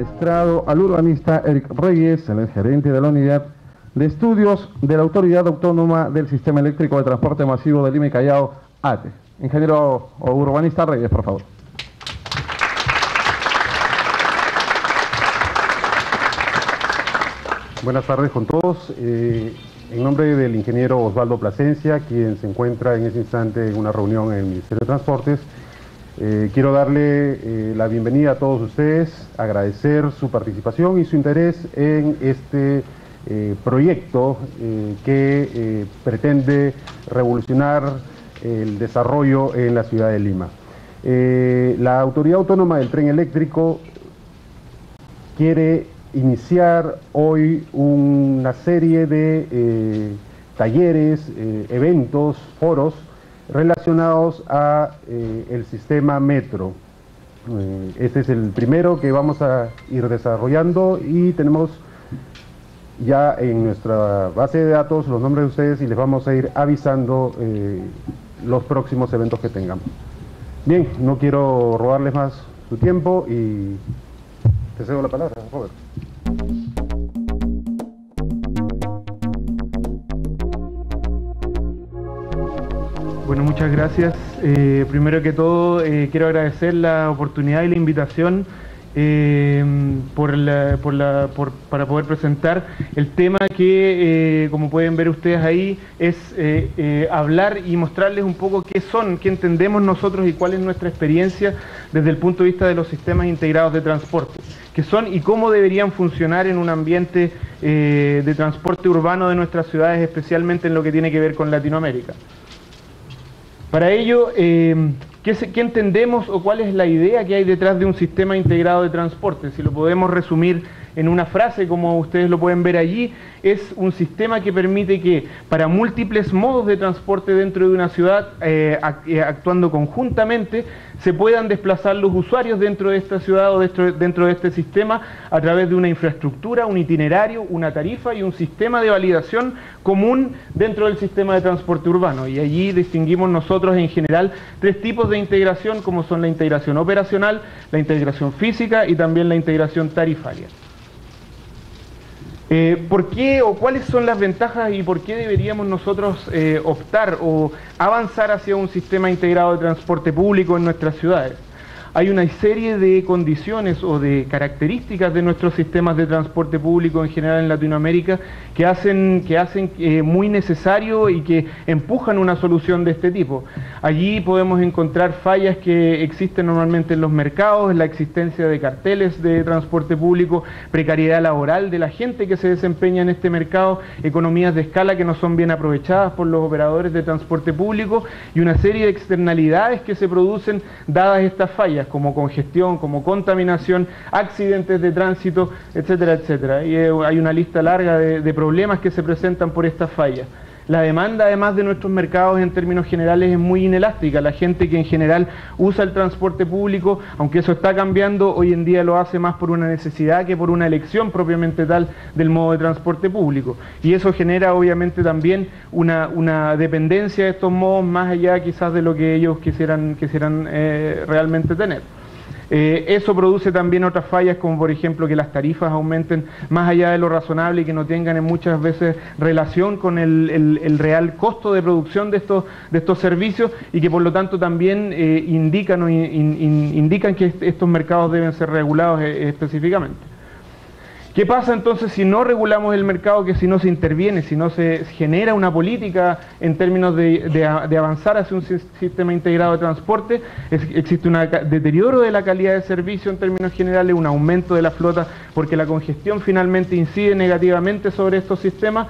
estrado al urbanista Eric Reyes, el gerente de la unidad de estudios de la Autoridad Autónoma del Sistema Eléctrico de Transporte Masivo de Lima y Callao, ATE. Ingeniero o urbanista Reyes, por favor. Buenas tardes con todos. En nombre del ingeniero Osvaldo Plasencia, quien se encuentra en ese instante en una reunión en el Ministerio de Transportes, quiero darle la bienvenida a todos ustedes, agradecer su participación y su interés en este proyecto que pretende revolucionar el desarrollo en la ciudad de Lima. La Autoridad Autónoma del Tren Eléctrico quiere iniciar hoy una serie de talleres, eventos, foros relacionados a el sistema metro. Este es el primero que vamos a ir desarrollando y tenemos ya en nuestra base de datos los nombres de ustedes y les vamos a ir avisando los próximos eventos que tengamos. Bien, no quiero robarles más su tiempo y te cedo la palabra, Robert. Bueno, muchas gracias. Primero que todo, quiero agradecer la oportunidad y la invitación para poder presentar el tema que, como pueden ver ustedes ahí, es hablar y mostrarles un poco qué entendemos nosotros y cuál es nuestra experiencia desde el punto de vista de los sistemas integrados de transporte, qué son y cómo deberían funcionar en un ambiente de transporte urbano de nuestras ciudades, especialmente en lo que tiene que ver con Latinoamérica. Para ello, ¿qué entendemos o cuál es la idea que hay detrás de un sistema integrado de transporte? Si lo podemos resumir en una frase, como ustedes lo pueden ver allí, es un sistema que permite que para múltiples modos de transporte dentro de una ciudad, actuando conjuntamente, se puedan desplazar los usuarios dentro de esta ciudad o dentro de este sistema a través de una infraestructura, un itinerario, una tarifa y un sistema de validación común dentro del sistema de transporte urbano. Y allí distinguimos nosotros en general tres tipos de integración, como son la integración operacional, la integración física y también la integración tarifaria. ¿Por qué o cuáles son las ventajas y por qué deberíamos nosotros optar o avanzar hacia un sistema integrado de transporte público en nuestras ciudades? Hay una serie de condiciones o de características de nuestros sistemas de transporte público en general en Latinoamérica que hacen muy necesario y que empujan una solución de este tipo. Allí podemos encontrar fallas que existen normalmente en los mercados, la existencia de carteles de transporte público, precariedad laboral de la gente que se desempeña en este mercado, economías de escala que no son bien aprovechadas por los operadores de transporte público y una serie de externalidades que se producen dadas estas fallas, como congestión, como contaminación, accidentes de tránsito, etcétera, etcétera. Y hay una lista larga de problemas que se presentan por estas fallas. La demanda, además de nuestros mercados en términos generales, es muy inelástica. La gente que en general usa el transporte público, aunque eso está cambiando, hoy en día lo hace más por una necesidad que por una elección propiamente tal del modo de transporte público. Y eso genera obviamente también una dependencia de estos modos más allá quizás de lo que ellos quisieran realmente tener. Eso produce también otras fallas, como por ejemplo que las tarifas aumenten más allá de lo razonable y que no tengan en muchas veces relación con el real costo de producción de estos servicios y que por lo tanto también indican que estos mercados deben ser regulados específicamente. ¿Qué pasa entonces si no regulamos el mercado, que si no se interviene, si no se genera una política en términos de avanzar hacia un sistema integrado de transporte? Existe un deterioro de la calidad de servicio en términos generales, un aumento de la flota, porque la congestión finalmente incide negativamente sobre estos sistemas.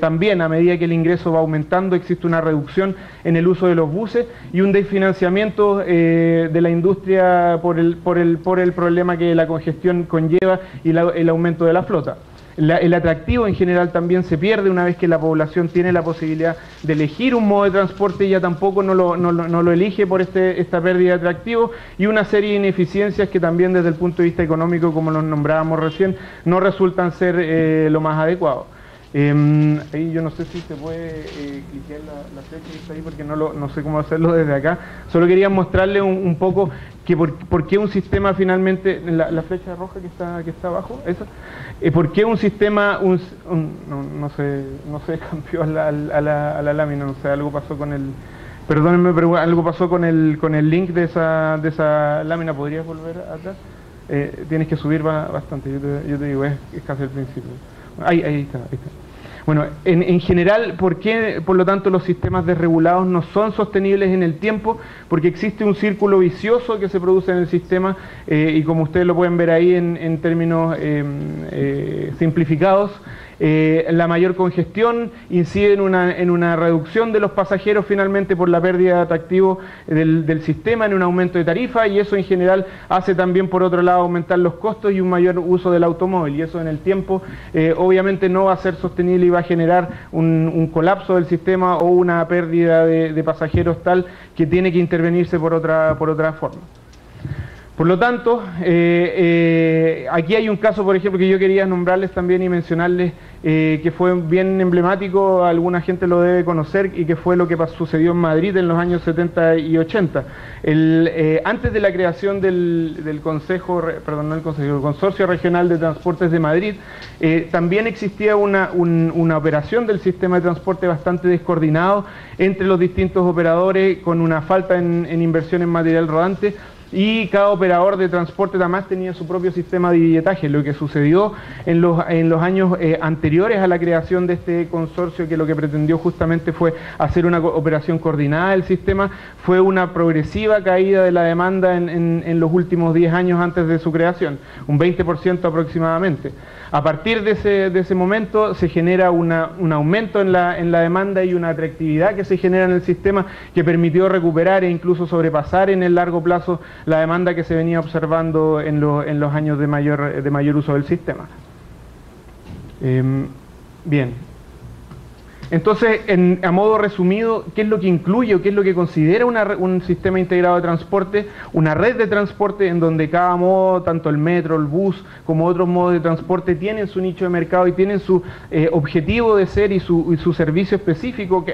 También a medida que el ingreso va aumentando existe una reducción en el uso de los buses y un desfinanciamiento de la industria por el problema que la congestión conlleva y el aumento de la flota. El atractivo en general también se pierde una vez que la población tiene la posibilidad de elegir un modo de transporte y ya tampoco no lo elige por esta pérdida de atractivo y una serie de ineficiencias que también desde el punto de vista económico, como los nombrábamos recién, no resultan ser lo más adecuado. Ahí yo no sé si se puede cliquear la flecha que está ahí porque no sé cómo hacerlo desde acá. Solo quería mostrarle un poco que por qué un sistema finalmente, la flecha roja que está abajo, esa, por qué un sistema, no se cambió a la lámina, no sé, algo pasó con el, perdónenme, pero algo pasó con el link de esa lámina. ¿Podrías volver atrás? Tienes que subir bastante, yo te digo, es casi el principio. Ahí está. Bueno, en general, ¿por qué, por lo tanto, los sistemas desregulados no son sostenibles en el tiempo? Porque existe un círculo vicioso que se produce en el sistema y como ustedes lo pueden ver ahí en términos simplificados, la mayor congestión incide en una reducción de los pasajeros finalmente por la pérdida de atractivo del sistema, en un aumento de tarifa, y eso en general hace también por otro lado aumentar los costos y un mayor uso del automóvil, y eso en el tiempo obviamente no va a ser sostenible y va a generar un colapso del sistema o una pérdida de pasajeros tal que tiene que intervenirse por otra forma. Por lo tanto, aquí hay un caso, por ejemplo, que yo quería nombrarles también y mencionarles que fue bien emblemático, alguna gente lo debe conocer, y que fue lo que sucedió en Madrid en los años 70 y 80. Antes de la creación del Consorcio Regional de Transportes de Madrid, también existía una operación del sistema de transporte bastante descoordinado entre los distintos operadores, con una falta en inversión en material rodante, y cada operador de transporte además tenía su propio sistema de billetaje. Lo que sucedió en los años anteriores a la creación de este consorcio, que lo que pretendió justamente fue hacer una operación coordinada del sistema, fue una progresiva caída de la demanda en los últimos 10 años antes de su creación, un 20% aproximadamente. A partir de ese momento se genera un aumento en la demanda y una atractividad que se genera en el sistema, que permitió recuperar e incluso sobrepasar en el largo plazo la demanda que se venía observando en los años de mayor uso del sistema. Bien. Entonces, a modo resumido, ¿qué es lo que incluye o qué es lo que considera un sistema integrado de transporte? Una red de transporte en donde cada modo, tanto el metro, el bus, como otros modos de transporte, tienen su nicho de mercado y tienen su objetivo de ser y su servicio específico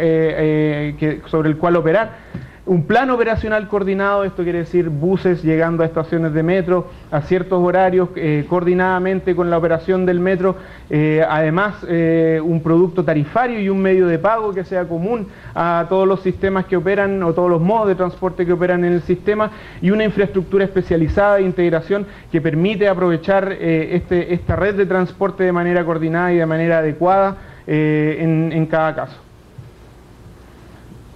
sobre el cual operar. Un plan operacional coordinado, esto quiere decir buses llegando a estaciones de metro a ciertos horarios, coordinadamente con la operación del metro, además un producto tarifario y un medio de pago que sea común a todos los sistemas que operan o todos los modos de transporte que operan en el sistema, y una infraestructura especializada de integración que permite aprovechar esta red de transporte de manera coordinada y de manera adecuada en cada caso.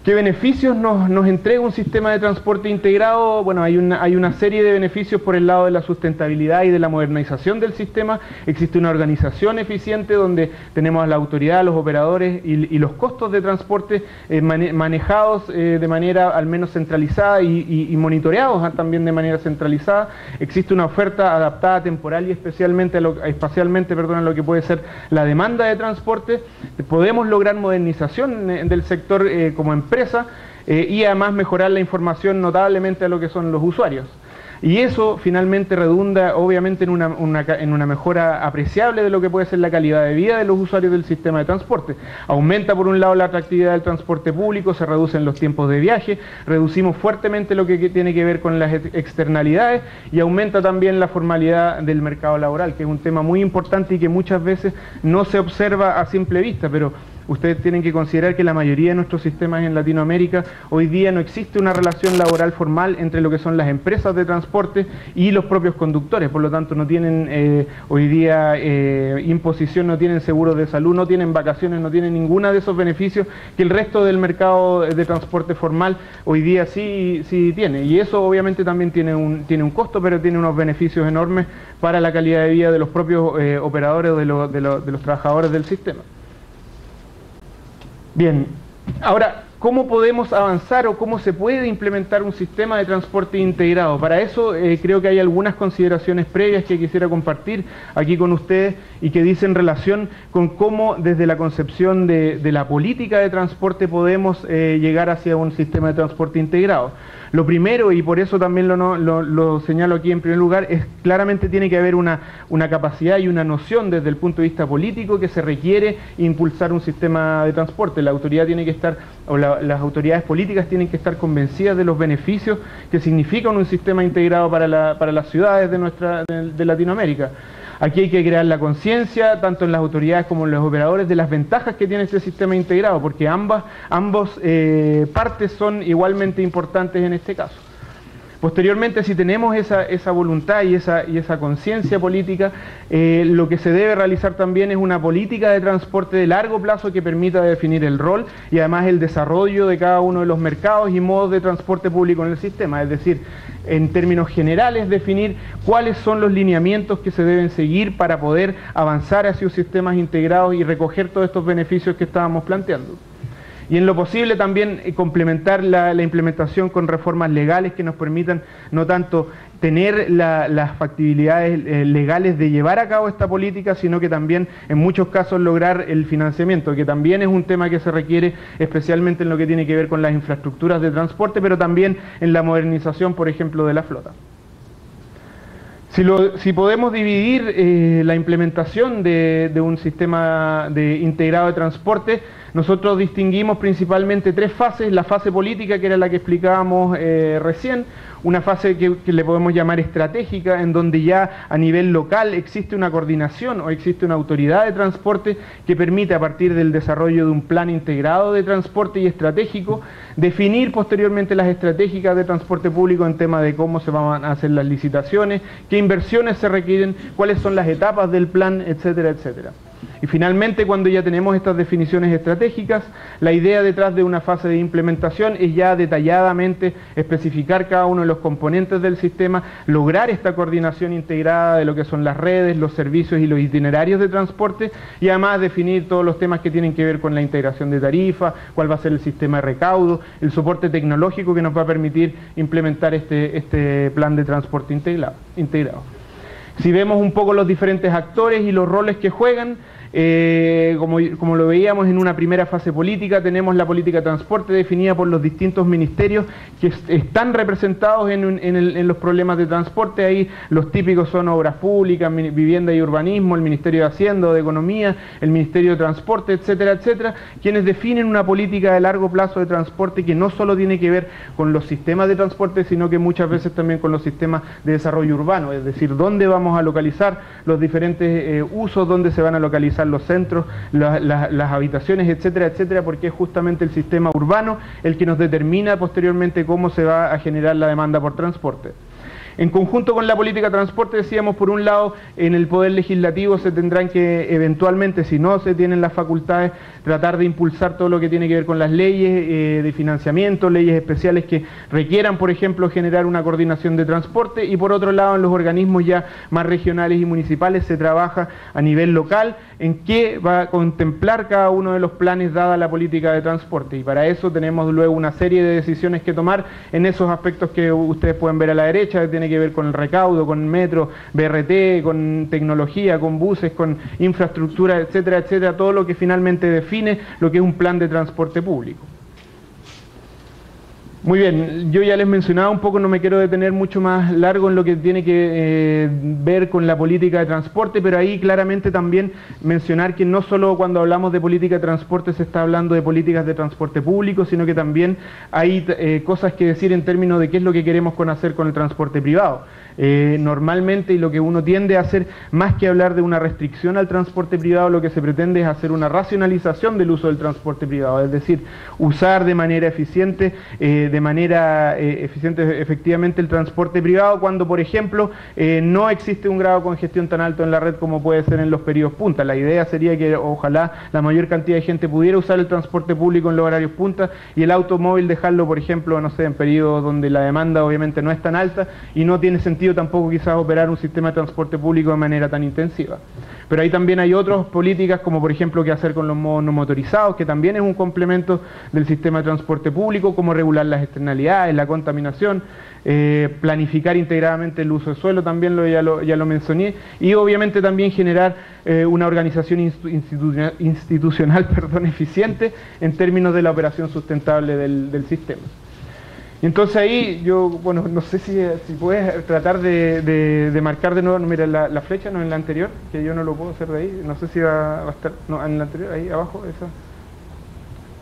¿Qué beneficios nos entrega un sistema de transporte integrado? Bueno, hay una serie de beneficios por el lado de la sustentabilidad y de la modernización del sistema. Existe una organización eficiente donde tenemos a la autoridad, los operadores y los costos de transporte manejados de manera al menos centralizada y monitoreados también de manera centralizada. Existe una oferta adaptada temporal y espacialmente a lo que puede ser la demanda de transporte. Podemos lograr modernización del sector como empresa y además mejorar la información notablemente a lo que son los usuarios. Y eso finalmente redunda obviamente en una mejora apreciable de lo que puede ser la calidad de vida de los usuarios del sistema de transporte. Aumenta por un lado la atractividad del transporte público, se reducen los tiempos de viaje, reducimos fuertemente lo que tiene que ver con las externalidades, y aumenta también la formalidad del mercado laboral, que es un tema muy importante y que muchas veces no se observa a simple vista, pero ustedes tienen que considerar que la mayoría de nuestros sistemas en Latinoamérica hoy día no existe una relación laboral formal entre lo que son las empresas de transporte y los propios conductores. Por lo tanto, no tienen hoy día imposición, no tienen seguros de salud, no tienen vacaciones, no tienen ninguno de esos beneficios que el resto del mercado de transporte formal hoy día sí tiene. Y eso obviamente también tiene un costo, pero tiene unos beneficios enormes para la calidad de vida de los propios operadores, de los trabajadores del sistema. Bien, ahora ¿cómo podemos avanzar o cómo se puede implementar un sistema de transporte integrado? Para eso creo que hay algunas consideraciones previas que quisiera compartir aquí con ustedes y que dicen relación con cómo desde la concepción de la política de transporte podemos llegar hacia un sistema de transporte integrado. Lo primero, y por eso también lo señalo aquí en primer lugar, es claramente tiene que haber una capacidad y una noción desde el punto de vista político que se requiere impulsar un sistema de transporte. La autoridad tiene que estar, o las autoridades políticas tienen que estar convencidas de los beneficios que significan un sistema integrado para las ciudades de Latinoamérica. Aquí hay que crear la conciencia, tanto en las autoridades como en los operadores, de las ventajas que tiene este sistema integrado, porque ambas partes son igualmente importantes en este caso. Posteriormente, si tenemos esa voluntad y esa conciencia política, lo que se debe realizar también es una política de transporte de largo plazo que permita definir el rol y además el desarrollo de cada uno de los mercados y modos de transporte público en el sistema. Es decir, en términos generales, definir cuáles son los lineamientos que se deben seguir para poder avanzar hacia sistemas integrados y recoger todos estos beneficios que estábamos planteando. Y en lo posible también complementar la implementación con reformas legales que nos permitan no tanto tener las factibilidades legales de llevar a cabo esta política, sino que también en muchos casos lograr el financiamiento, que también es un tema que se requiere especialmente en lo que tiene que ver con las infraestructuras de transporte, pero también en la modernización, por ejemplo, de la flota. Si podemos dividir la implementación de un sistema integrado de transporte, nosotros distinguimos principalmente tres fases: la fase política, que era la que explicábamos recién, una fase que le podemos llamar estratégica, en donde ya a nivel local existe una coordinación o existe una autoridad de transporte que permite, a partir del desarrollo de un plan integrado de transporte y estratégico, definir posteriormente las estratégicas de transporte público en tema de cómo se van a hacer las licitaciones, qué inversiones se requieren, cuáles son las etapas del plan, etcétera, etcétera. Y finalmente, cuando ya tenemos estas definiciones estratégicas, la idea detrás de una fase de implementación es ya detalladamente especificar cada uno de los componentes del sistema, lograr esta coordinación integrada de lo que son las redes, los servicios y los itinerarios de transporte, y además definir todos los temas que tienen que ver con la integración de tarifas, cuál va a ser el sistema de recaudo, el soporte tecnológico que nos va a permitir implementar este plan de transporte integrado. Si vemos un poco los diferentes actores y los roles que juegan, como lo veíamos en una primera fase política, tenemos la política de transporte definida por los distintos ministerios que están representados en los problemas de transporte. Ahí los típicos son Obras Públicas, Vivienda y Urbanismo, el Ministerio de Hacienda o de Economía, el Ministerio de Transporte, etcétera, etcétera, quienes definen una política de largo plazo de transporte que no solo tiene que ver con los sistemas de transporte, sino que muchas veces también con los sistemas de desarrollo urbano, es decir, dónde vamos a localizar los diferentes usos, dónde se van a localizar los centros, las habitaciones, etcétera, etcétera, porque es justamente el sistema urbano el que nos determina posteriormente cómo se va a generar la demanda por transporte. En conjunto con la política de transporte, decíamos, por un lado, en el Poder Legislativo se tendrán que eventualmente, si no se tienen las facultades, tratar de impulsar todo lo que tiene que ver con las leyes de financiamiento, leyes especiales que requieran, por ejemplo, generar una coordinación de transporte, y por otro lado, en los organismos ya más regionales y municipales se trabaja a nivel local en qué va a contemplar cada uno de los planes dada la política de transporte, y para eso tenemos luego una serie de decisiones que tomar en esos aspectos que ustedes pueden ver a la derecha, que tiene que ver con el recaudo, con metro, BRT, con tecnología, con buses, con infraestructura, etcétera, etcétera, todo lo que finalmente define lo que es un plan de transporte público. Muy bien, yo ya les mencionaba un poco, no me quiero detener mucho más largo en lo que tiene que ver con la política de transporte, pero ahí claramente también mencionar que no solo cuando hablamos de política de transporte se está hablando de políticas de transporte público, sino que también hay cosas que decir en términos de qué es lo que queremos hacer con el transporte privado. Normalmente, y lo que uno tiende a hacer, más que hablar de una restricción al transporte privado, lo que se pretende es hacer una racionalización del uso del transporte privado, es decir, usar de manera eficiente de manera eficiente efectivamente el transporte privado cuando, por ejemplo, no existe un grado de congestión tan alto en la red como puede ser en los periodos punta. La idea sería que ojalá la mayor cantidad de gente pudiera usar el transporte público en los horarios punta y el automóvil dejarlo, por ejemplo, no sé, en periodos donde la demanda obviamente no es tan alta y no tiene sentido tampoco quizás operar un sistema de transporte público de manera tan intensiva. Pero ahí también hay otras políticas como por ejemplo qué hacer con los modos no motorizados, que también es un complemento del sistema de transporte público, cómo regular las externalidades, la contaminación, planificar integradamente el uso de suelo, también ya lo mencioné, y obviamente también generar una organización institucional eficiente en términos de la operación sustentable del sistema. Y entonces ahí yo, bueno, no sé si puedes tratar de marcar de nuevo, mira, la flecha no en la anterior, que yo no lo puedo hacer de ahí, no sé si va a estar, no, en la anterior, ahí abajo, esa.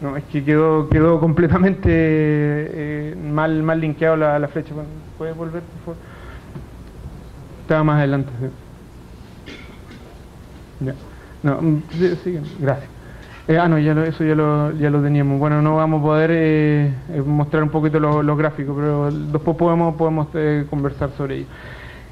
No, es que quedó completamente mal linkeado la flecha. ¿Puedes volver, por favor? Estaba más adelante. Sí. Ya. No, sigue, gracias. No, eso ya lo teníamos. Bueno, no vamos a poder mostrar un poquito los gráficos, pero después podemos conversar sobre ello.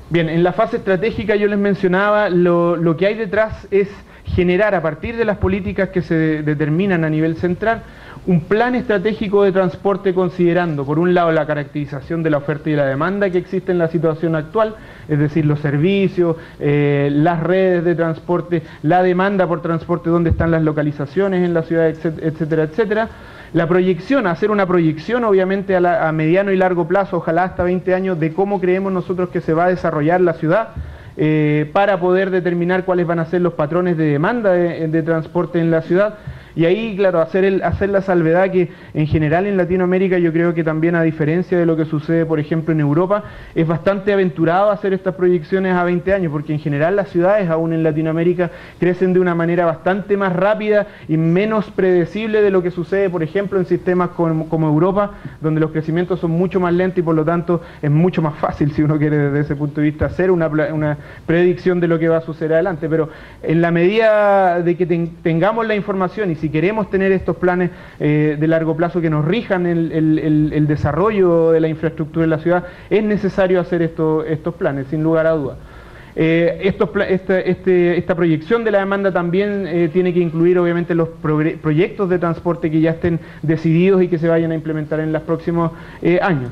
Bien, en la fase estratégica yo les mencionaba, lo que hay detrás es generar a partir de las políticas que se determinan a nivel central un plan estratégico de transporte considerando, por un lado, la caracterización de la oferta y la demanda que existe en la situación actual, es decir, los servicios, las redes de transporte, la demanda por transporte, dónde están las localizaciones en la ciudad, etcétera, etcétera. La proyección, hacer una proyección obviamente a mediano y largo plazo, ojalá hasta 20 años, de cómo creemos nosotros que se va a desarrollar la ciudad, para poder determinar cuáles van a ser los patrones de demanda de transporte en la ciudad. Y ahí, claro, hacer la salvedad que en general en Latinoamérica yo creo que también, a diferencia de lo que sucede por ejemplo en Europa, es bastante aventurado hacer estas proyecciones a 20 años, porque en general las ciudades aún en Latinoamérica crecen de una manera bastante más rápida y menos predecible de lo que sucede por ejemplo en sistemas como Europa, donde los crecimientos son mucho más lentos y por lo tanto es mucho más fácil, si uno quiere desde ese punto de vista, hacer una predicción de lo que va a suceder adelante. Pero en la medida de que tengamos la información y si queremos tener estos planes de largo plazo que nos rijan el desarrollo de la infraestructura en la ciudad, es necesario hacer estos planes, sin lugar a dudas. Esta proyección de la demanda también tiene que incluir obviamente los proyectos de transporte que ya estén decididos y que se vayan a implementar en los próximos años.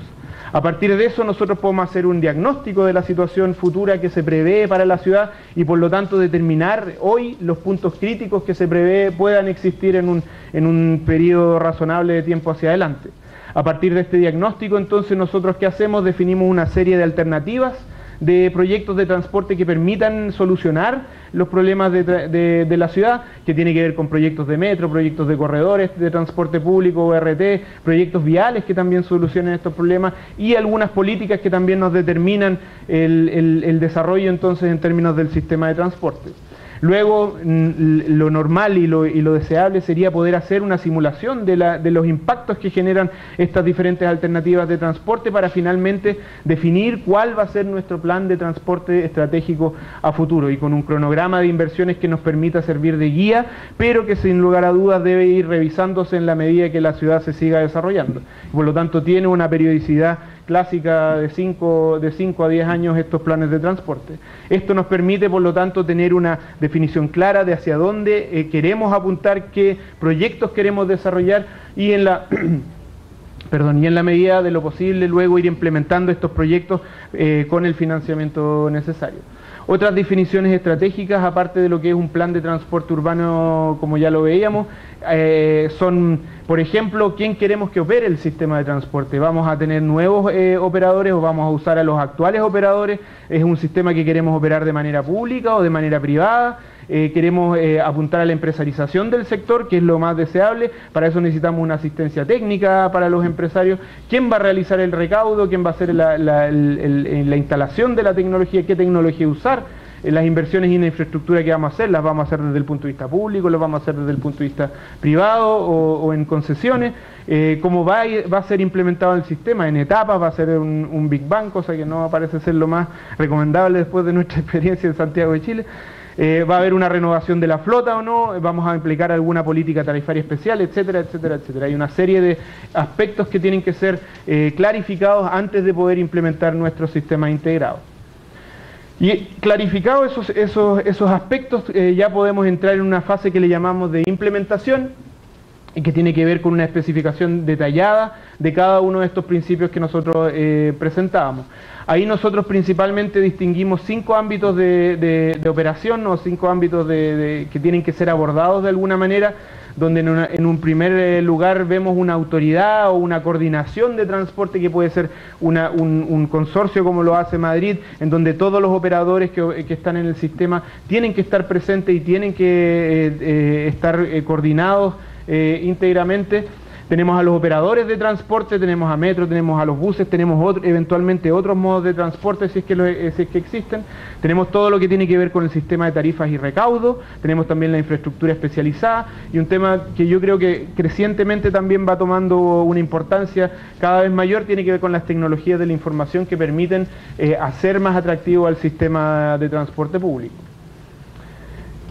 A partir de eso nosotros podemos hacer un diagnóstico de la situación futura que se prevé para la ciudad y por lo tanto determinar hoy los puntos críticos que se prevé puedan existir en un periodo razonable de tiempo hacia adelante. A partir de este diagnóstico entonces nosotros ¿qué hacemos? Definimos una serie de alternativas de proyectos de transporte que permitan solucionar los problemas de la ciudad, que tiene que ver con proyectos de metro, proyectos de corredores de transporte público, BRT, proyectos viales que también solucionen estos problemas y algunas políticas que también nos determinan el desarrollo entonces en términos del sistema de transporte. Luego, lo normal y lo deseable sería poder hacer una simulación de los impactos que generan estas diferentes alternativas de transporte para finalmente definir cuál va a ser nuestro plan de transporte estratégico a futuro y con un cronograma de inversiones que nos permita servir de guía, pero que sin lugar a dudas debe ir revisándose en la medida que la ciudad se siga desarrollando. Por lo tanto, tiene una periodicidad clásica de 5 a 10 años estos planes de transporte. Esto nos permite, por lo tanto, tener una definición clara de hacia dónde queremos apuntar, qué proyectos queremos desarrollar y en la medida de lo posible luego ir implementando estos proyectos con el financiamiento necesario. Otras definiciones estratégicas, aparte de lo que es un plan de transporte urbano, como ya lo veíamos, son, por ejemplo, quién queremos que opere el sistema de transporte. ¿Vamos a tener nuevos operadores o vamos a usar a los actuales operadores? ¿Es un sistema que queremos operar de manera pública o de manera privada? Queremos apuntar a la empresarización del sector, que es lo más deseable. Para eso necesitamos una asistencia técnica para los empresarios. ¿Quién va a realizar el recaudo? ¿Quién va a hacer la instalación de la tecnología? ¿Qué tecnología usar? Las inversiones en infraestructura que vamos a hacer, las vamos a hacer desde el punto de vista público, las vamos a hacer desde el punto de vista privado o en concesiones. ¿Cómo va a ser implementado el sistema? En etapas, va a ser un Big Bang, cosa que no parece ser lo más recomendable después de nuestra experiencia en Santiago de Chile. ¿Va a haber una renovación de la flota o no? ¿Vamos a aplicar alguna política tarifaria especial? Etcétera, etcétera, etcétera. Hay una serie de aspectos que tienen que ser clarificados antes de poder implementar nuestro sistema integrado. Y clarificados esos aspectos, ya podemos entrar en una fase que le llamamos de implementación, y que tiene que ver con una especificación detallada de cada uno de estos principios que nosotros presentábamos. Ahí nosotros principalmente distinguimos 5 ámbitos de operación, o 5 ámbitos que tienen que ser abordados de alguna manera, donde en un primer lugar vemos una autoridad o una coordinación de transporte que puede ser un consorcio como lo hace Madrid, en donde todos los operadores que están en el sistema tienen que estar presentes y tienen que estar coordinados íntegramente. Tenemos a los operadores de transporte, tenemos a metro, tenemos a los buses, tenemos eventualmente otros modos de transporte si es que existen. Tenemos todo lo que tiene que ver con el sistema de tarifas y recaudo, tenemos también la infraestructura especializada, y un tema que yo creo que crecientemente también va tomando una importancia cada vez mayor, tiene que ver con las tecnologías de la información que permiten hacer más atractivo al sistema de transporte público.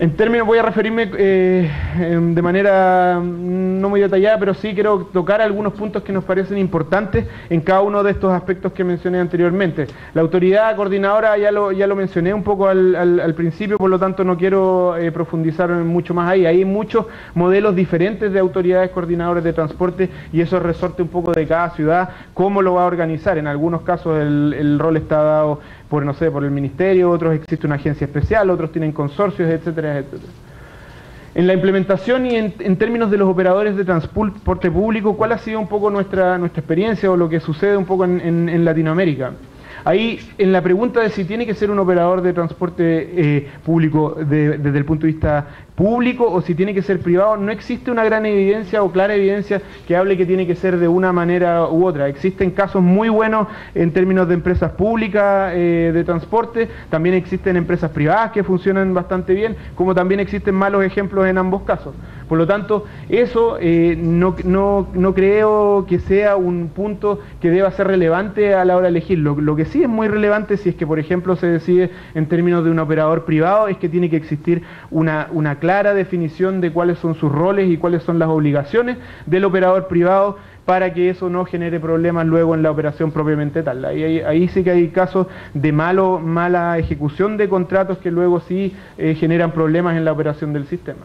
En términos, voy a referirme de manera no muy detallada, pero sí quiero tocar algunos puntos que nos parecen importantes en cada uno de estos aspectos que mencioné anteriormente. La autoridad coordinadora ya lo mencioné un poco al principio, por lo tanto no quiero profundizar mucho más ahí. Hay muchos modelos diferentes de autoridades coordinadoras de transporte, y eso resorte un poco de cada ciudad, cómo lo va a organizar. En algunos casos el rol está dado por, no sé, por el ministerio, otros existe una agencia especial, otros tienen consorcios, etcétera, etcétera. En la implementación y en términos de los operadores de transporte público, ¿cuál ha sido un poco nuestra experiencia o lo que sucede un poco en Latinoamérica? Ahí, en la pregunta de si tiene que ser un operador de transporte público desde el punto de vista público o si tiene que ser privado, no existe una gran evidencia o clara evidencia que hable que tiene que ser de una manera u otra. Existen casos muy buenos en términos de empresas públicas de transporte, también existen empresas privadas que funcionan bastante bien, como también existen malos ejemplos en ambos casos. Por lo tanto, eso no creo que sea un punto que deba ser relevante a la hora de elegir. Lo que sí es muy relevante, si es que por ejemplo se decide en términos de un operador privado, es que tiene que existir una clara definición de cuáles son sus roles y cuáles son las obligaciones del operador privado, para que eso no genere problemas luego en la operación propiamente tal. Ahí sí que hay casos de mala ejecución de contratos que luego sí generan problemas en la operación del sistema.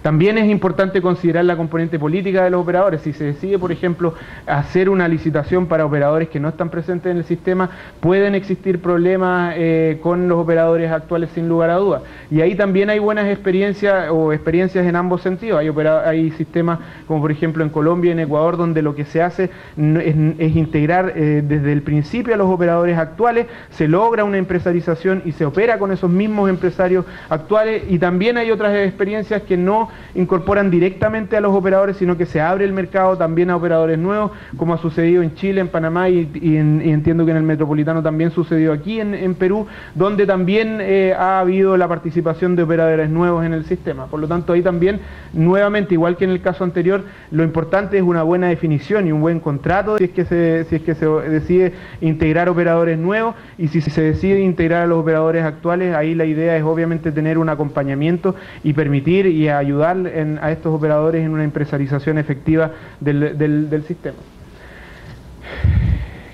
También es importante considerar la componente política de los operadores. Si se decide, por ejemplo, hacer una licitación para operadores que no están presentes en el sistema, pueden existir problemas con los operadores actuales sin lugar a dudas. Y ahí también hay buenas experiencias o experiencias en ambos sentidos. Hay sistemas como por ejemplo en Colombia y en Ecuador, donde lo que se hace es integrar desde el principio a los operadores actuales, se logra una empresarización y se opera con esos mismos empresarios actuales. Y también hay otras experiencias que no incorporan directamente a los operadores, sino que se abre el mercado también a operadores nuevos, como ha sucedido en Chile, en Panamá y entiendo que en el metropolitano también sucedió aquí en Perú, donde también ha habido la participación de operadores nuevos en el sistema. Por lo tanto, ahí también, nuevamente, igual que en el caso anterior, lo importante es una buena definición y un buen contrato si es que se decide integrar operadores nuevos, y si se decide integrar a los operadores actuales, ahí la idea es obviamente tener un acompañamiento y permitir y ayudar a estos operadores en una empresarización efectiva del sistema.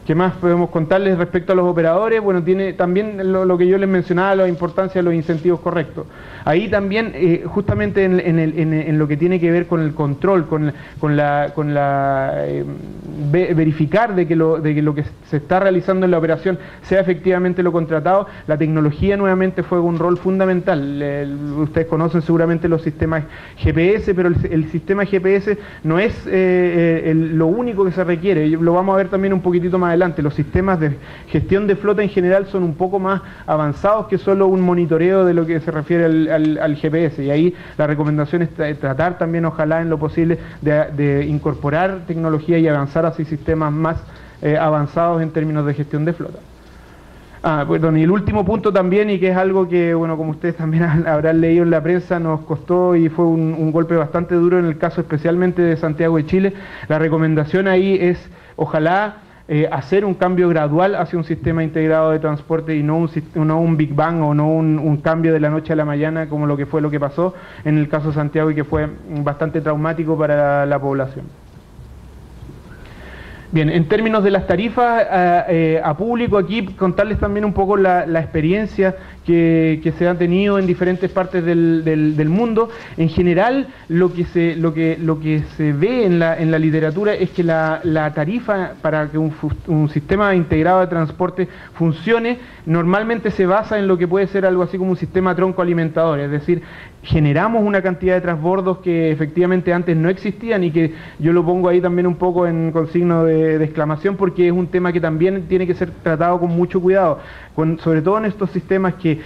¿Qué más podemos contarles respecto a los operadores? Bueno, tiene también lo que yo les mencionaba, la importancia de los incentivos correctos. Ahí también, justamente en lo que tiene que ver con el control, verificar de que lo que se está realizando en la operación sea efectivamente lo contratado, la tecnología nuevamente juega un rol fundamental. Ustedes conocen seguramente los sistemas GPS, pero el sistema GPS no es lo único que se requiere. Lo vamos a ver también un poquitito más adelante. Los sistemas de gestión de flota en general son un poco más avanzados que solo un monitoreo de lo que se refiere al GPS, y ahí la recomendación es tratar también, ojalá en lo posible, de incorporar tecnología y avanzar hacia sistemas más avanzados en términos de gestión de flota. Perdón, y el último punto también, y que es algo que, bueno, como ustedes también habrán leído en la prensa, nos costó y fue un golpe bastante duro en el caso especialmente de Santiago de Chile. La recomendación ahí es, ojalá, hacer un cambio gradual hacia un sistema integrado de transporte y no un Big Bang o no un cambio de la noche a la mañana como lo que pasó en el caso de Santiago y que fue bastante traumático para la población. Bien, en términos de las tarifas a público, aquí contarles también un poco la experiencia que se ha tenido en diferentes partes del mundo. En general, lo que se ve en la literatura es que la tarifa para que un sistema integrado de transporte funcione, normalmente se basa en lo que puede ser algo así como un sistema tronco alimentador, es decir, generamos una cantidad de transbordos que efectivamente antes no existían y que yo lo pongo ahí también un poco con signo de exclamación porque es un tema que también tiene que ser tratado con mucho cuidado, sobre todo en estos sistemas que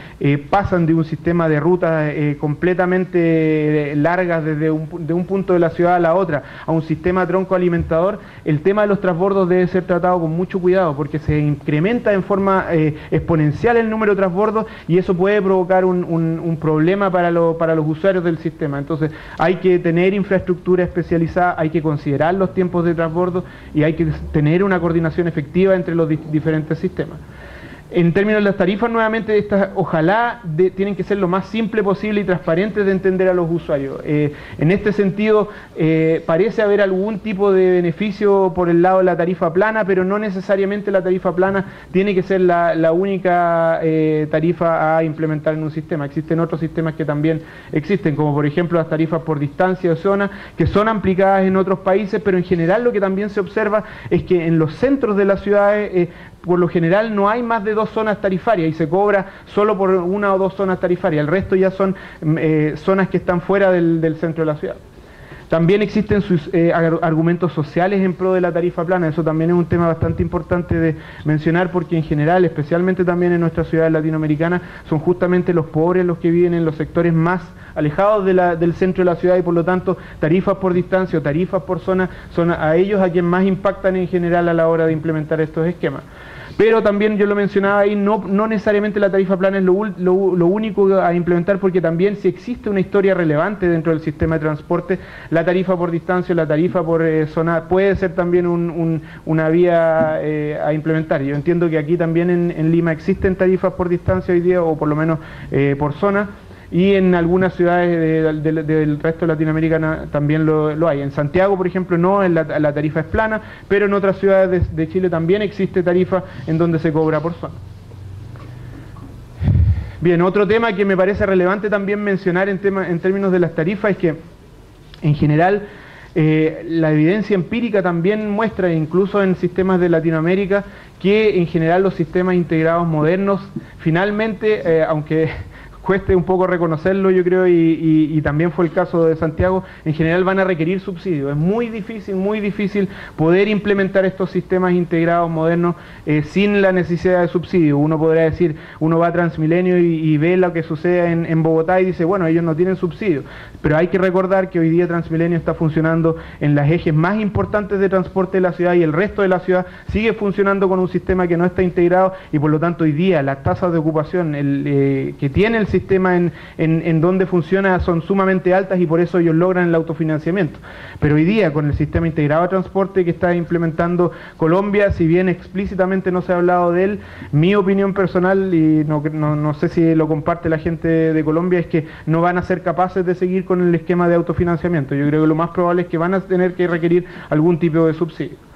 pasan de un sistema de rutas completamente largas de un punto de la ciudad a la otra a un sistema tronco alimentador. El tema de los transbordos debe ser tratado con mucho cuidado porque se incrementa en forma exponencial el número de transbordos y eso puede provocar un problema para los usuarios del sistema. Entonces hay que tener infraestructura especializada, hay que considerar los tiempos de transbordo y hay que tener una coordinación efectiva entre los diferentes sistemas. En términos de las tarifas, nuevamente, estas ojalá tienen que ser lo más simple posible y transparentes de entender a los usuarios. En este sentido, parece haber algún tipo de beneficio por el lado de la tarifa plana, pero no necesariamente la tarifa plana tiene que ser la única tarifa a implementar en un sistema. Existen otros sistemas que también existen, como por ejemplo las tarifas por distancia o zona, que son aplicadas en otros países, pero en general lo que también se observa es que en los centros de las ciudades por lo general no hay más de 2 zonas tarifarias y se cobra solo por 1 o 2 zonas tarifarias, el resto ya son zonas que están fuera del centro de la ciudad. También existen sus argumentos sociales en pro de la tarifa plana, eso también es un tema bastante importante de mencionar porque en general, especialmente también en nuestras ciudades latinoamericanas, son justamente los pobres los que viven en los sectores más alejados del centro de la ciudad y por lo tanto tarifas por distancia o tarifas por zona son a ellos a quien más impactan en general a la hora de implementar estos esquemas. Pero también yo lo mencionaba ahí, no necesariamente la tarifa plana es lo único a implementar porque también si existe una historia relevante dentro del sistema de transporte, la tarifa por distancia, la tarifa por zona puede ser también una vía a implementar. Yo entiendo que aquí también en Lima existen tarifas por distancia hoy día o por lo menos por zona. Y en algunas ciudades del resto de Latinoamérica también lo hay. En Santiago, por ejemplo, no, la tarifa es plana, pero en otras ciudades de Chile también existe tarifa en donde se cobra por zona. Bien, otro tema que me parece relevante también mencionar en términos de las tarifas es que, en general, la evidencia empírica también muestra, incluso en sistemas de Latinoamérica, que en general los sistemas integrados modernos, finalmente, aunque cueste un poco reconocerlo, yo creo, y también fue el caso de Santiago, en general van a requerir subsidios. Es muy difícil poder implementar estos sistemas integrados modernos sin la necesidad de subsidios. Uno podrá decir, uno va a Transmilenio y ve lo que sucede en Bogotá y dice, bueno, ellos no tienen subsidios. Pero hay que recordar que hoy día Transmilenio está funcionando en los ejes más importantes de transporte de la ciudad y el resto de la ciudad sigue funcionando con un sistema que no está integrado y por lo tanto hoy día las tasas de ocupación que tiene el sistema en donde funciona son sumamente altas y por eso ellos logran el autofinanciamiento. Pero hoy día con el sistema integrado de transporte que está implementando Colombia, si bien explícitamente no se ha hablado de él, mi opinión personal, y no sé si lo comparte la gente de Colombia, es que no van a ser capaces de seguir con el esquema de autofinanciamiento. Yo creo que lo más probable es que van a tener que requerir algún tipo de subsidio.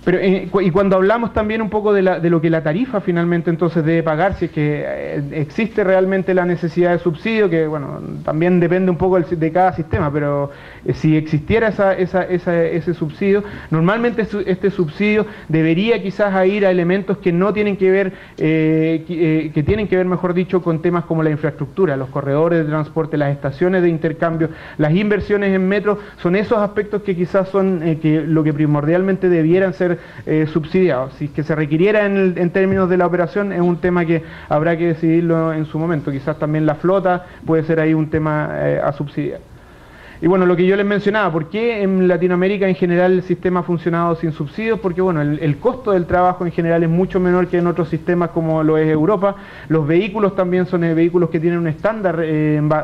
Pero, y cuando hablamos también un poco de lo que la tarifa finalmente entonces debe pagar, si es que existe realmente la necesidad de subsidio, que bueno, también depende un poco de cada sistema, pero si existiera ese subsidio, normalmente este subsidio debería quizás ir a elementos que no tienen que ver, que tienen que ver, mejor dicho, con temas como la infraestructura, los corredores de transporte, las estaciones de intercambio, las inversiones en metro, son esos aspectos que quizás son lo que primordialmente debieran ser subsidiados. Si es que se requiriera en términos de la operación, es un tema que habrá que decidirlo en su momento. Quizás también la flota puede ser ahí un tema a subsidiar. Y bueno, lo que yo les mencionaba, ¿por qué en Latinoamérica en general el sistema ha funcionado sin subsidios? Porque bueno, el costo del trabajo en general es mucho menor que en otros sistemas como lo es Europa. Los vehículos también son vehículos que tienen un estándar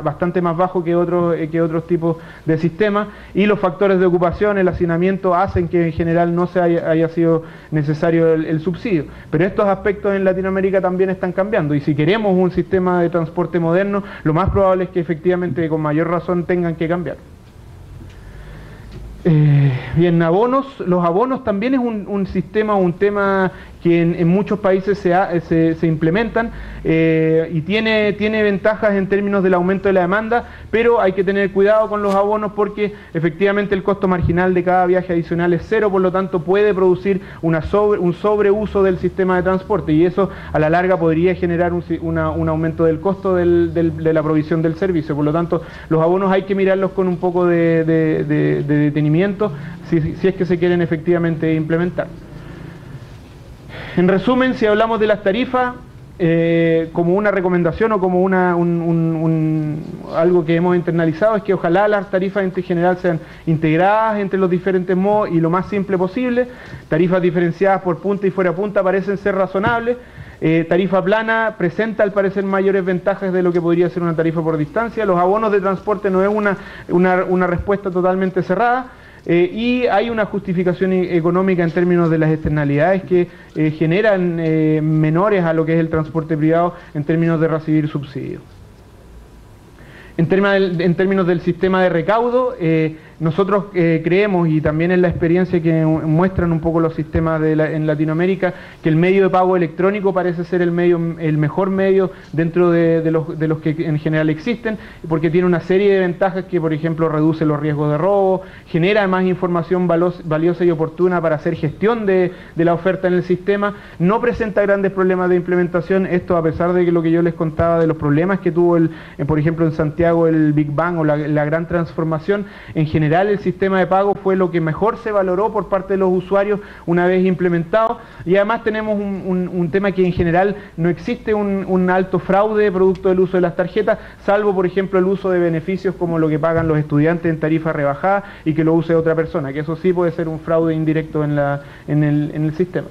bastante más bajo que otros tipos de sistemas, y los factores de ocupación, el hacinamiento, hacen que en general no haya sido necesario el subsidio. Pero estos aspectos en Latinoamérica también están cambiando, y si queremos un sistema de transporte moderno, lo más probable es que efectivamente con mayor razón tengan que cambiar. Bien, los abonos también es un sistema, un tema que en muchos países se implementan y tiene ventajas en términos del aumento de la demanda, pero hay que tener cuidado con los abonos porque efectivamente el costo marginal de cada viaje adicional es cero, por lo tanto puede producir un sobreuso del sistema de transporte, y eso a la larga podría generar un aumento del costo de la provisión del servicio. Por lo tanto, los abonos hay que mirarlos con un poco de detenimiento si es que se quieren efectivamente implementar. En resumen, si hablamos de las tarifas, como una recomendación o como algo que hemos internalizado, es que ojalá las tarifas en general sean integradas entre los diferentes modos y lo más simple posible. Tarifas diferenciadas por punta y fuera punta parecen ser razonables. Tarifa plana presenta al parecer mayores ventajas de lo que podría ser una tarifa por distancia. Los abonos de transporte no es una respuesta totalmente cerrada. Y hay una justificación económica en términos de las externalidades que generan menores a lo que es el transporte privado en términos de recibir subsidios. En términos del sistema de recaudo, nosotros creemos, y también en la experiencia que muestran un poco los sistemas en Latinoamérica, que el medio de pago electrónico parece ser el mejor medio dentro de los que en general existen, porque tiene una serie de ventajas que, por ejemplo, reduce los riesgos de robo, genera más información valiosa y oportuna para hacer gestión de la oferta en el sistema, no presenta grandes problemas de implementación, esto a pesar de lo que yo les contaba de los problemas que tuvo, por ejemplo, en Santiago el Big Bang o la gran transformación. En general el sistema de pago fue lo que mejor se valoró por parte de los usuarios una vez implementado, y además tenemos un tema que en general no existe un alto fraude producto del uso de las tarjetas, salvo por ejemplo el uso de beneficios como lo que pagan los estudiantes en tarifa rebajada y que lo use otra persona, que eso sí puede ser un fraude indirecto en el sistema.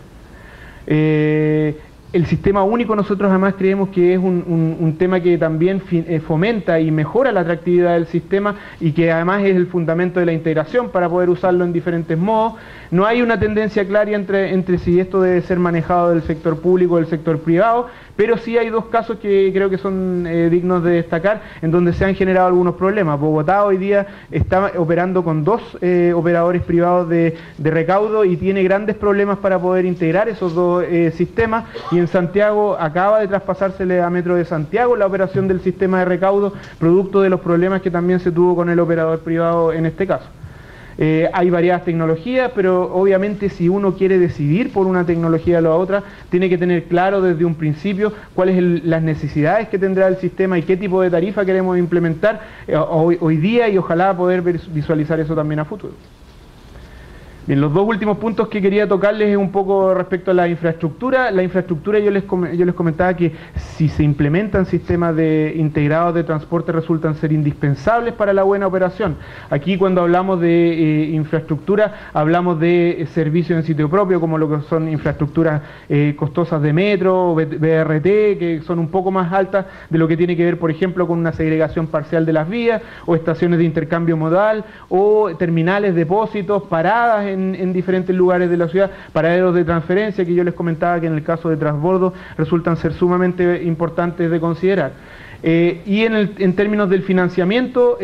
El sistema único nosotros además creemos que es un tema que también fomenta y mejora la atractividad del sistema, y que además es el fundamento de la integración para poder usarlo en diferentes modos. No hay una tendencia clara entre si esto debe ser manejado del sector público o del sector privado, pero sí hay dos casos que creo que son dignos de destacar, en donde se han generado algunos problemas. Bogotá hoy día está operando con dos operadores privados de recaudo y tiene grandes problemas para poder integrar esos dos sistemas, y en Santiago acaba de traspasársele a Metro de Santiago la operación del sistema de recaudo, producto de los problemas que también se tuvo con el operador privado en este caso. Hay variadas tecnologías, pero obviamente si uno quiere decidir por una tecnología o la otra, tiene que tener claro desde un principio cuáles son las necesidades que tendrá el sistema y qué tipo de tarifa queremos implementar hoy día, y ojalá poder visualizar eso también a futuro. Bien, los dos últimos puntos que quería tocarles es un poco respecto a la infraestructura. La infraestructura, yo les comentaba que si se implementan sistemas integrados de transporte resultan ser indispensables para la buena operación. Aquí cuando hablamos de infraestructura hablamos de servicios en sitio propio, como lo que son infraestructuras costosas de metro, BRT, que son un poco más altas de lo que tiene que ver, por ejemplo, con una segregación parcial de las vías, o estaciones de intercambio modal, o terminales, depósitos, paradas en diferentes lugares de la ciudad, paraderos de transferencia que yo les comentaba que en el caso de transbordo resultan ser sumamente importantes de considerar. Y en términos del financiamiento,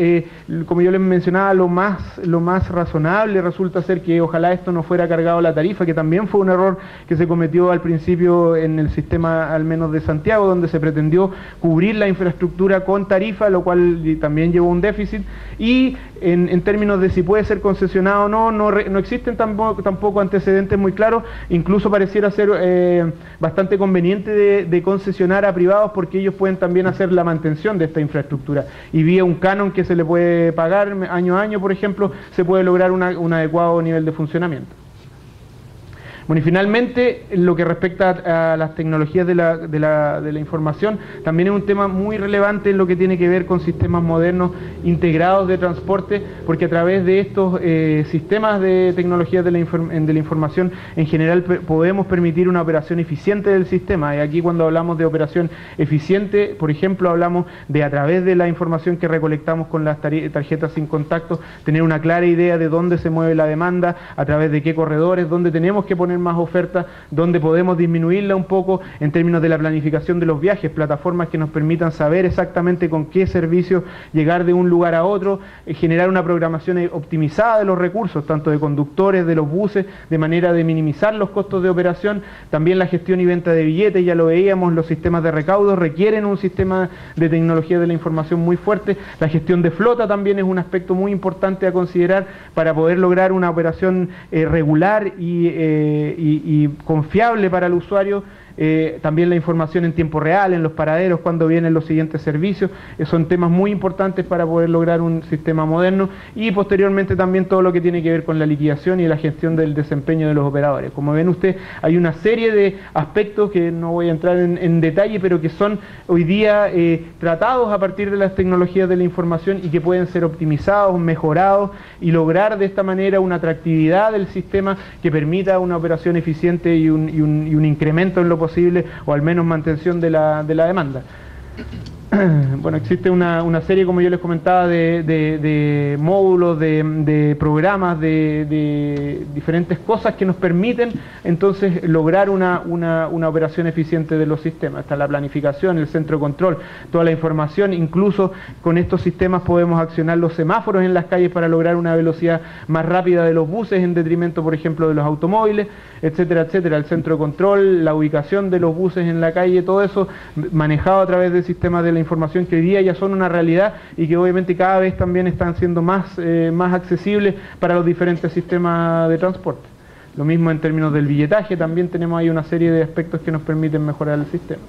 como yo les mencionaba, lo más razonable resulta ser que ojalá esto no fuera cargado a la tarifa, que también fue un error que se cometió al principio en el sistema al menos de Santiago, donde se pretendió cubrir la infraestructura con tarifa, lo cual también llevó un déficit. Y en términos de si puede ser concesionado o no existen tampoco antecedentes muy claros. Incluso pareciera ser bastante conveniente de concesionar a privados, porque ellos pueden también hacer la mantención de esta infraestructura, y vía un canon que se le puede pagar año a año, por ejemplo, se puede lograr un adecuado nivel de funcionamiento. Bueno, y finalmente, lo que respecta a las tecnologías de la información, también es un tema muy relevante en lo que tiene que ver con sistemas modernos integrados de transporte, porque a través de estos sistemas de tecnologías de la información, en general podemos permitir una operación eficiente del sistema. Y aquí cuando hablamos de operación eficiente, por ejemplo, hablamos de, a través de la información que recolectamos con las tarjetas sin contacto, tener una clara idea de dónde se mueve la demanda, a través de qué corredores, dónde tenemos que poner más ofertas, dónde podemos disminuirla un poco en términos de la planificación de los viajes, plataformas que nos permitan saber exactamente con qué servicio llegar de un lugar a otro, generar una programación optimizada de los recursos, tanto de conductores, de los buses, de manera de minimizar los costos de operación. También la gestión y venta de billetes, ya lo veíamos, los sistemas de recaudo requieren un sistema de tecnología de la información muy fuerte. La gestión de flota también es un aspecto muy importante a considerar para poder lograr una operación regular y confiable para el usuario. También la información en tiempo real, en los paraderos, cuando vienen los siguientes servicios, son temas muy importantes para poder lograr un sistema moderno, y posteriormente también todo lo que tiene que ver con la liquidación y la gestión del desempeño de los operadores. Como ven ustedes, hay una serie de aspectos que no voy a entrar en detalle, pero que son hoy día tratados a partir de las tecnologías de la información y que pueden ser optimizados, mejorados y lograr de esta manera una atractividad del sistema que permita una operación eficiente y un incremento en lo posible, o al menos mantención de la demanda. Bueno, existe una serie, como yo les comentaba, de módulos, de programas, de diferentes cosas que nos permiten entonces lograr una operación eficiente de los sistemas. Está la planificación, el centro de control, toda la información. Incluso con estos sistemas podemos accionar los semáforos en las calles para lograr una velocidad más rápida de los buses en detrimento, por ejemplo, de los automóviles, etcétera, etcétera. El centro de control, la ubicación de los buses en la calle, todo eso manejado a través de sistemas de la información que hoy día ya son una realidad y que obviamente cada vez también están siendo más accesibles para los diferentes sistemas de transporte. Lo mismo en términos del billetaje, también tenemos ahí una serie de aspectos que nos permiten mejorar el sistema.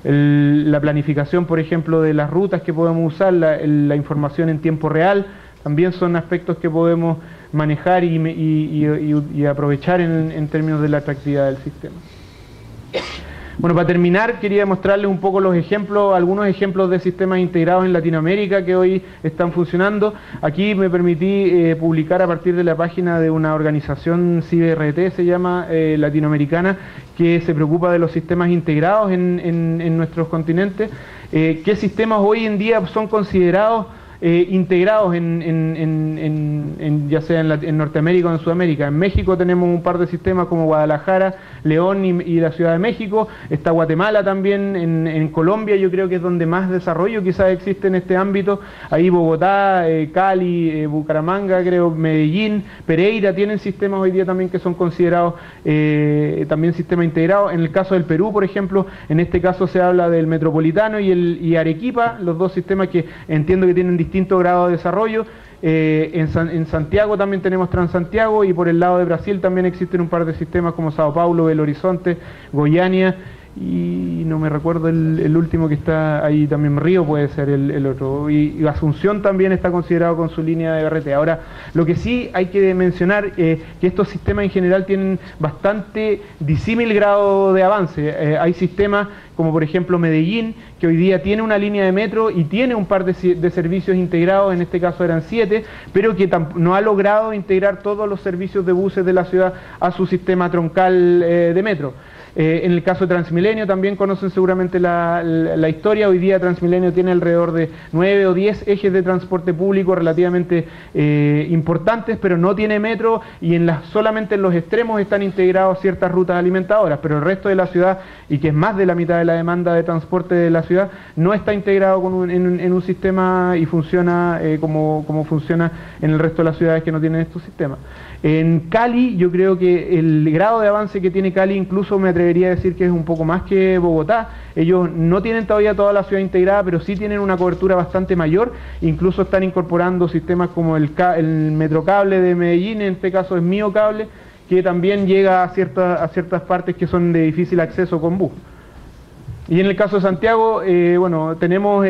La planificación, por ejemplo, de las rutas que podemos usar, la información en tiempo real, también son aspectos que podemos manejar y aprovechar en términos de la atractividad del sistema. Bueno, para terminar, quería mostrarles un poco los ejemplos, algunos ejemplos de sistemas integrados en Latinoamérica que hoy están funcionando. Aquí me permití publicar a partir de la página de una organización CIBRT, se llama, latinoamericana, que se preocupa de los sistemas integrados en nuestros continentes. ¿Qué sistemas hoy en día son considerados integrados ya sea en Norteamérica o en Sudamérica? En México tenemos un par de sistemas como Guadalajara, León y la Ciudad de México. Está Guatemala también. En Colombia yo creo que es donde más desarrollo quizás existe en este ámbito. Ahí Bogotá, Cali, Bucaramanga, creo, Medellín, Pereira tienen sistemas hoy día también que son considerados también sistemas integrados. En el caso del Perú, por ejemplo, en este caso se habla del Metropolitano y Arequipa, los dos sistemas que entiendo que tienen distinto grado de desarrollo. En Santiago también tenemos Transantiago, y por el lado de Brasil también existen un par de sistemas como Sao Paulo, Belo Horizonte, Goiânia, y no me recuerdo el último que está ahí también, Río puede ser el otro, y Asunción también está considerado con su línea de BRT. Ahora, lo que sí hay que mencionar que estos sistemas en general tienen bastante disímil grado de avance. Hay sistemas como por ejemplo Medellín, que hoy día tiene una línea de metro y tiene un par de servicios integrados, en este caso eran 7, pero que no ha logrado integrar todos los servicios de buses de la ciudad a su sistema troncal de metro. En el caso de Transmilenio también conocen seguramente la historia. Hoy día Transmilenio tiene alrededor de 9 o 10 ejes de transporte público relativamente importantes, pero no tiene metro, y solamente en los extremos están integrados ciertas rutas alimentadoras, pero el resto de la ciudad, y que es más de la mitad de la demanda de transporte de la ciudad, no está integrado en un sistema y funciona como funciona en el resto de las ciudades que no tienen estos sistemas. En Cali, yo creo que el grado de avance que tiene Cali, incluso me atrevería a decir que es un poco más que Bogotá. Ellos no tienen todavía toda la ciudad integrada, pero sí tienen una cobertura bastante mayor. Incluso están incorporando sistemas como el Metrocable de Medellín, en este caso es Mío Cable, que también llega a ciertas partes que son de difícil acceso con bus. Y en el caso de Santiago, bueno, tenemos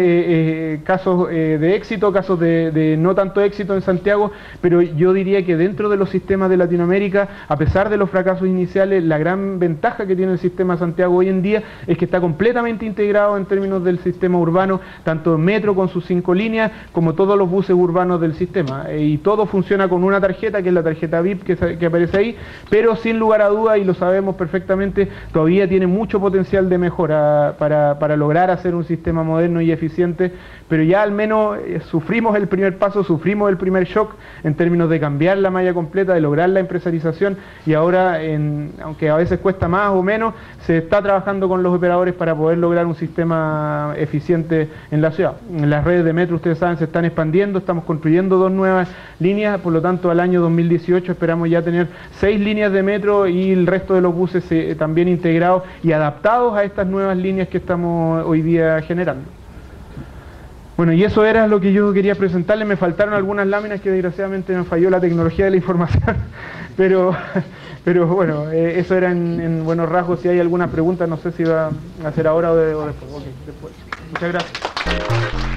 casos de éxito, casos de no tanto éxito en Santiago, pero yo diría que dentro de los sistemas de Latinoamérica, a pesar de los fracasos iniciales, la gran ventaja que tiene el sistema Santiago hoy en día es que está completamente integrado en términos del sistema urbano, tanto el metro con sus 5 líneas, como todos los buses urbanos del sistema. Y todo funciona con una tarjeta, que es la tarjeta VIP que aparece ahí, pero sin lugar a dudas, y lo sabemos perfectamente, todavía tiene mucho potencial de mejora para lograr hacer un sistema moderno y eficiente, pero ya al menos sufrimos el primer paso, sufrimos el primer shock en términos de cambiar la malla completa, de lograr la empresarización, y ahora, aunque a veces cuesta más o menos, se está trabajando con los operadores para poder lograr un sistema eficiente en la ciudad. En las redes de metro, ustedes saben, se están expandiendo, estamos construyendo 2 nuevas líneas, por lo tanto al año 2018 esperamos ya tener 6 líneas de metro y el resto de los buses también integrados y adaptados a estas nuevas líneas que estamos hoy día generando. Bueno, y eso era lo que yo quería presentarles. Me faltaron algunas láminas que desgraciadamente me falló la tecnología de la información, pero bueno, eso era en buenos rasgos. Si hay alguna pregunta, no sé si va a hacer ahora o después. Okay, después. Muchas gracias.